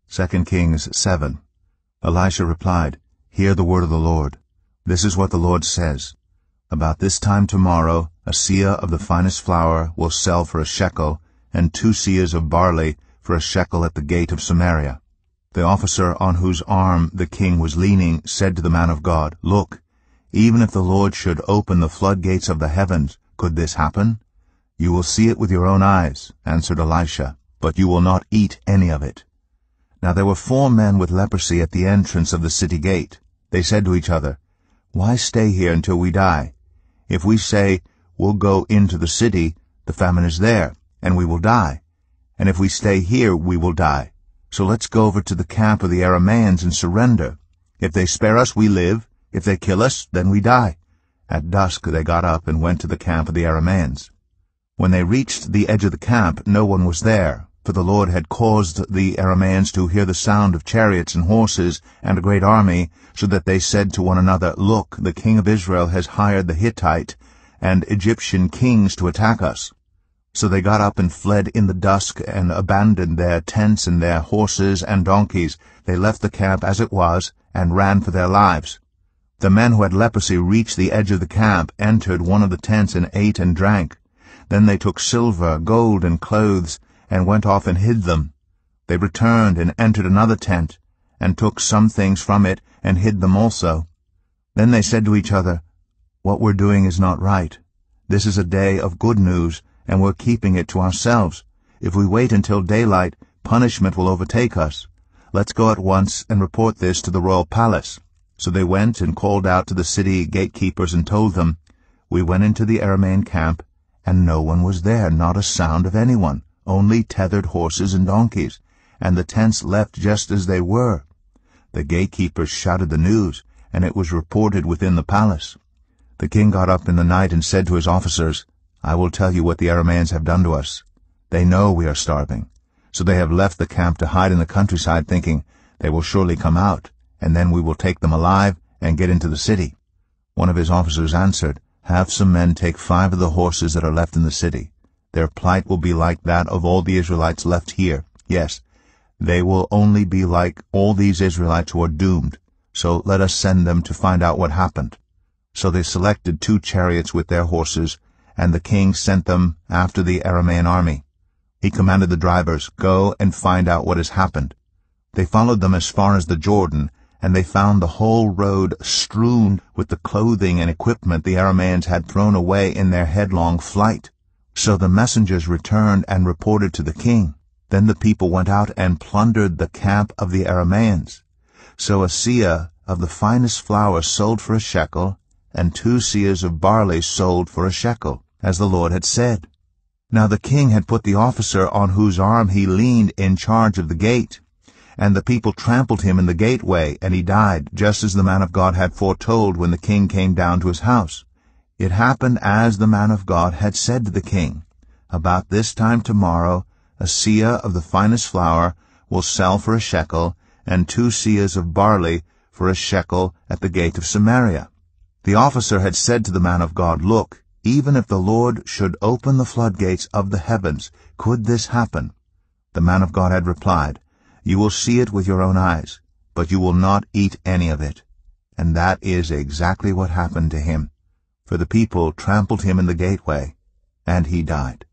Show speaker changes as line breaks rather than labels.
2 Kings 7. Elisha replied, Hear the word of the Lord. This is what the Lord says. About this time tomorrow, a seah of the finest flour will sell for a shekel, and 2 seahs of barley for a shekel at the gate of Samaria. The officer on whose arm the king was leaning said to the man of God, Look, even if the Lord should open the floodgates of the heavens, could this happen? You will see it with your own eyes, answered Elisha, but you will not eat any of it. Now there were 4 men with leprosy at the entrance of the city gate. They said to each other, Why stay here until we die? If we say, We'll go into the city, the famine is there, and we will die. And if we stay here, we will die. So let's go over to the camp of the Arameans and surrender. If they spare us, we live. If they kill us, then we die. At dusk they got up and went to the camp of the Arameans. When they reached the edge of the camp, no one was there, for the Lord had caused the Arameans to hear the sound of chariots and horses and a great army, so that they said to one another, Look, the king of Israel has hired the Hittite and Egyptian kings to attack us. So they got up and fled in the dusk and abandoned their tents and their horses and donkeys. They left the camp as it was and ran for their lives. The men who had leprosy reached the edge of the camp, entered one of the tents, and ate and drank. Then they took silver, gold, and clothes, and went off and hid them. They returned and entered another tent, and took some things from it, and hid them also. Then they said to each other, What we're doing is not right. This is a day of good news, and we're keeping it to ourselves. If we wait until daylight, punishment will overtake us. Let's go at once and report this to the royal palace. So they went and called out to the city gatekeepers and told them, We went into the Aramean camp, and no one was there, not a sound of anyone, only tethered horses and donkeys, and the tents left just as they were. The gatekeepers shouted the news, and it was reported within the palace. The king got up in the night and said to his officers, I will tell you what the Arameans have done to us. They know we are starving. So they have left the camp to hide in the countryside, thinking, They will surely come out, and then we will take them alive and get into the city. One of his officers answered, Have some men take 5 of the horses that are left in the city. Their plight will be like that of all the Israelites left here. Yes, they will only be like all these Israelites who are doomed. So let us send them to find out what happened. So they selected 2 chariots with their horses, and the king sent them after the Aramean army. He commanded the drivers, Go and find out what has happened. They followed them as far as the Jordan, and they found the whole road strewn with the clothing and equipment the Arameans had thrown away in their headlong flight. So the messengers returned and reported to the king. Then the people went out and plundered the camp of the Arameans. So a seah of the finest flour sold for a shekel, and 2 seahs of barley sold for a shekel, as the Lord had said. Now the king had put the officer on whose arm he leaned in charge of the gate, and the people trampled him in the gateway, and he died, just as the man of God had foretold when the king came down to his house. It happened as the man of God had said to the king. About this time tomorrow, a seah of the finest flour will sell for a shekel, and 2 seahs of barley for a shekel at the gate of Samaria. The officer had said to the man of God, Look, even if the Lord should open the floodgates of the heavens, could this happen? The man of God had replied, You will see it with your own eyes, but you will not eat any of it. And that is exactly what happened to him. For the people trampled him in the gateway, and he died.